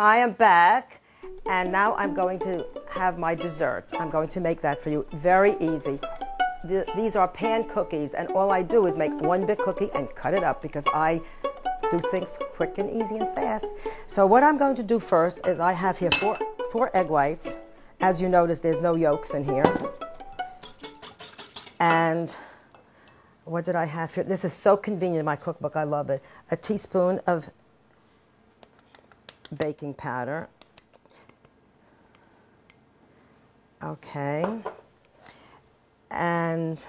Hi, I'm back, and now I'm going to have my dessert. I'm going to make that for you. Very easy. These are pan cookies, and all I do is make one big cookie and cut it up because I do things quick and easy and fast. So what I'm going to do first is I have here four egg whites. As you notice, there's no yolks in here. And what did I have here? This is so convenient in my cookbook. I love it. A teaspoon of baking powder. Okay. And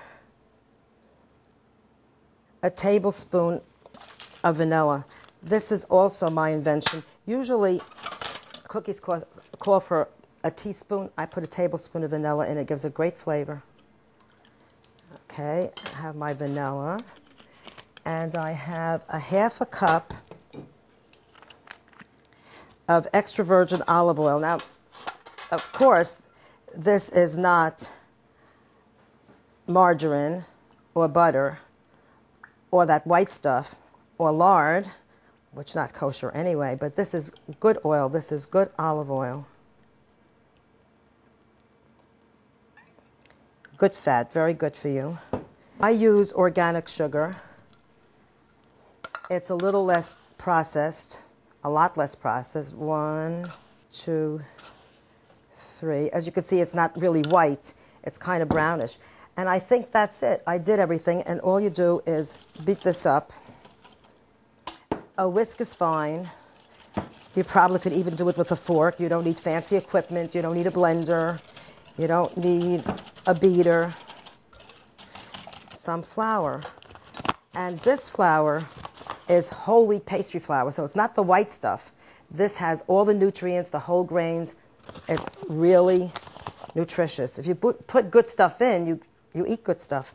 a tablespoon of vanilla. This is also my invention. Usually cookies call for a teaspoon. I put a tablespoon of vanilla in. It gives a great flavor. Okay, I have my vanilla. And I have a half a cup of extra virgin olive oil. Now, of course, this is not margarine or butter or that white stuff or lard, which is not kosher anyway, but this is good oil. This is good olive oil. Good fat, very good for you. I use organic sugar. It's a little less processed, a lot less processed. 1, 2, 3. As you can see, it's not really white. It's kind of brownish. And I think that's it. I did everything, and all you do is beat this up. A whisk is fine. You probably could even do it with a fork. You don't need fancy equipment. You don't need a blender. You don't need a beater. Some flour. And this flour is whole wheat pastry flour, so it's not the white stuff. This has all the nutrients, the whole grains. It's really nutritious. If you put good stuff in, you eat good stuff.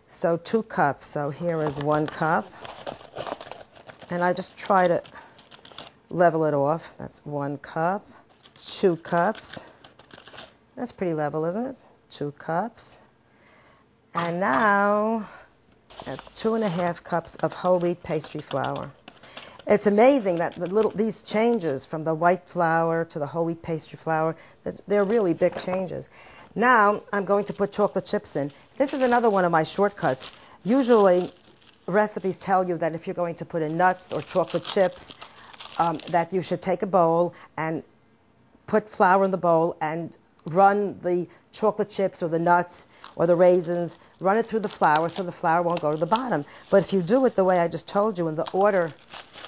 So 2 cups. So here is 1 cup. And I just try to level it off. That's 1 cup. 2 cups. That's pretty level, isn't it? 2 cups. And now that's 2.5 cups of whole wheat pastry flour. It's amazing that these changes from the white flour to the whole wheat pastry flour, they're really big changes. Now I'm going to put chocolate chips in. This is another one of my shortcuts. Usually recipes tell you that if you're going to put in nuts or chocolate chips, that you should take a bowl and put flour in the bowl and run the chocolate chips or the nuts or the raisins, run it through the flour so the flour won't go to the bottom. But if you do it the way I just told you, in the order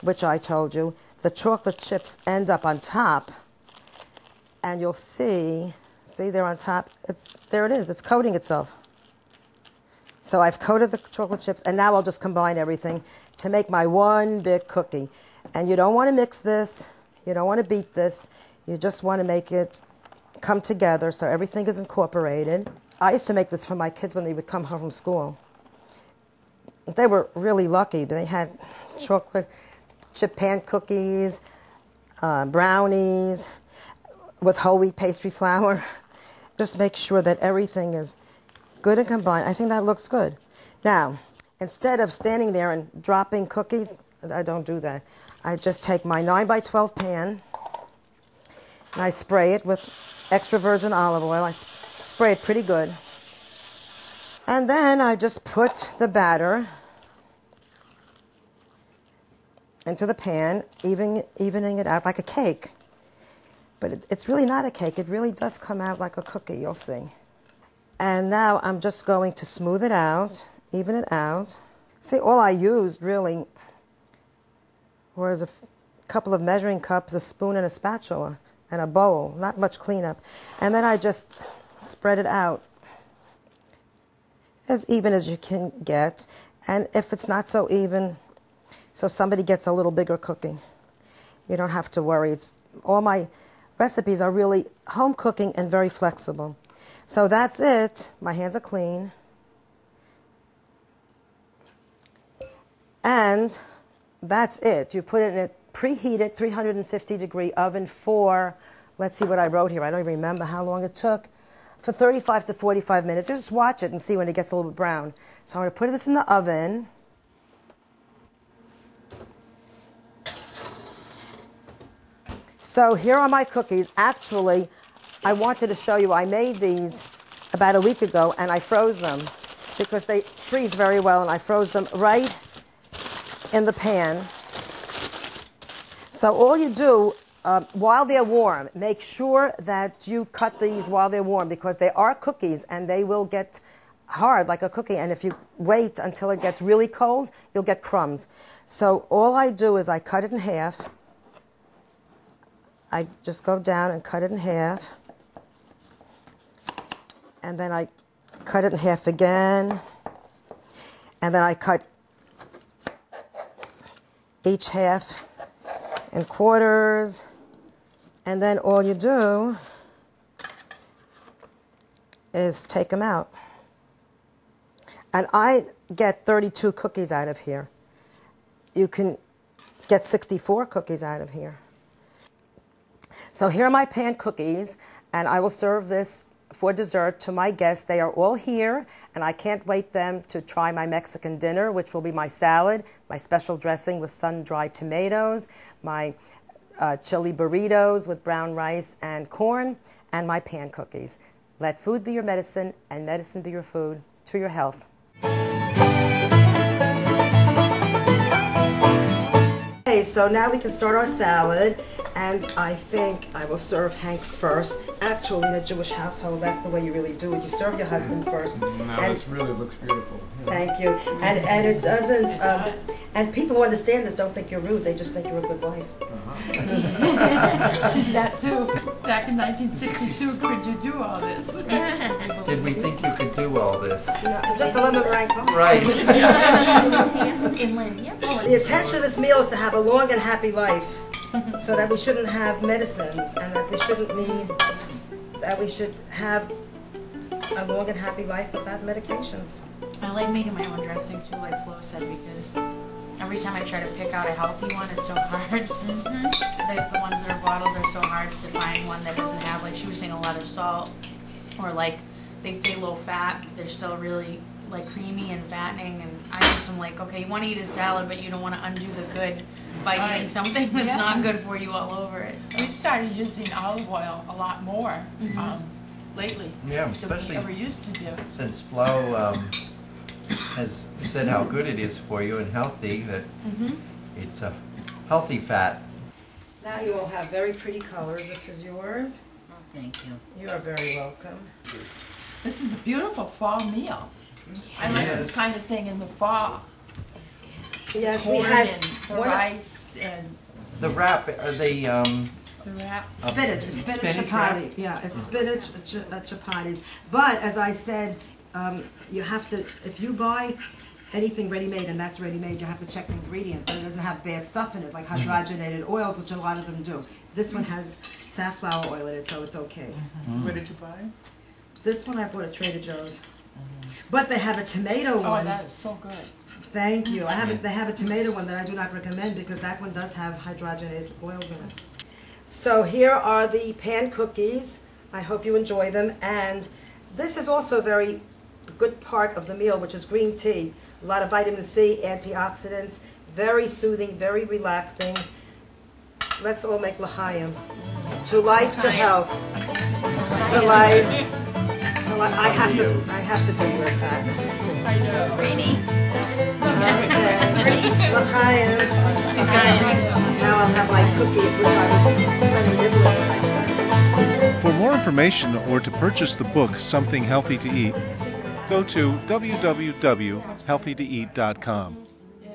which I told you, the chocolate chips end up on top, and you'll see they're on top. There it is. It's coating itself. So I've coated the chocolate chips, and now I'll just combine everything to make my one big cookie. And you don't want to mix this. You don't want to beat this. You just want to make it come together so everything is incorporated. I used to make this for my kids when they would come home from school. They were really lucky. They had chocolate chip pan cookies, brownies with whole wheat pastry flour. Just make sure that everything is good and combined. I think that looks good. Now, instead of standing there and dropping cookies, I don't do that. I just take my 9x12 pan and I spray it with extra virgin olive oil. I spray it pretty good. And then I just put the batter into the pan, evening it out like a cake. But it's really not a cake. It really does come out like a cookie, you'll see. And now I'm just going to smooth it out, even it out. See, all I used really was a couple of measuring cups, a spoon and a spatula, and a bowl. Not much cleanup. And then I just spread it out as even as you can get. And if it's not so even, so somebody gets a little bigger cookie, you don't have to worry. All my recipes are really home cooking and very flexible. So that's it. My hands are clean. And that's it. You put it in a preheated 350-degree oven for, let's see what I wrote here. I don't even remember how long it took. For 35 to 45 minutes. Just watch it and see when it gets a little bit brown. So I'm going to put this in the oven. So here are my cookies. Actually, I wanted to show you, I made these about a week ago and I froze them because they freeze very well, and I froze them right in the pan. So all you do, while they're warm, make sure that you cut these while they're warm, because they are cookies and they will get hard like a cookie, and if you wait until it gets really cold, you'll get crumbs. So all I do is I cut it in half. I just go down and cut it in half, and then I cut it in half again, and then I cut each half in quarters, and then all you do is take them out. And I get 32 cookies out of here. You can get 64 cookies out of here. So here are my pan cookies, and I will serve this for dessert to my guests. They are all here, and I can't wait them to try my Mexican dinner, which will be my salad, my special dressing with sun-dried tomatoes, my chili burritos with brown rice and corn, and my pan cookies. Let food be your medicine, and medicine be your food. To your health. Okay, so now we can start our salad, and I think I will serve Hank first. Actually, in a Jewish household, that's the way you really do it. You serve your husband first. No, this really looks beautiful. Thank you. And it doesn't, and people who understand this don't think you're rude, they just think you're a good wife. She's that too. Back in 1962, could you do all this? Did we think you could do all this? No, just a lemon meringue pie. Right. The intention of this meal is to have a long and happy life, so that we shouldn't have medicines, and that we shouldn't need, that we should have a long and happy life without medications. I like making my own dressing too, like Flo said, because every time I try to pick out a healthy one, it's so hard. The ones that are bottled are so hard to find one that doesn't have, like she was saying, a lot of salt, or like they say low fat, but they're still really like creamy and fattening. And I just am like, okay, you want to eat a salad, but you don't want to undo the good by eating something that's not good for you all over it. So. We've started using olive oil a lot more lately Yeah, than we especially ever used to do. since Flo has said how good it is for you and healthy, that it's a healthy fat. Now you all have very pretty colors. This is yours. Oh, thank you. You are very welcome. This is a beautiful fall meal. I like this kind of thing in the fall. Yes, Corn we had and the rice and The wrap, are they, the wrap. spinach Spinach chapati. wrap? Yeah, it's spinach chapatis. But as I said, you have to, if you buy anything ready-made, and that's ready-made, you have to check the ingredients. It doesn't have bad stuff in it, like hydrogenated oils, which a lot of them do. This one has safflower oil in it, so it's okay. Where did you buy it? This one I bought at Trader Joe's. But they have a tomato Oh, one. that is so good. Thank you. They have a tomato one that I do not recommend, because that one does have hydrogenated oils in it. So here are the pan cookies. I hope you enjoy them. And this is also a very good part of the meal, which is green tea. A lot of vitamin C, antioxidants, very soothing, very relaxing. Let's all make l'chaim. To life, to health. To life. To life. I have to do yours, Pat. I know. Rainy? L'chaim. Now I'll have my cookie, which I was kind of nibbling. For more information or to purchase the book Something Healthy to Eat, go to www.healthytoeat.com. Yeah.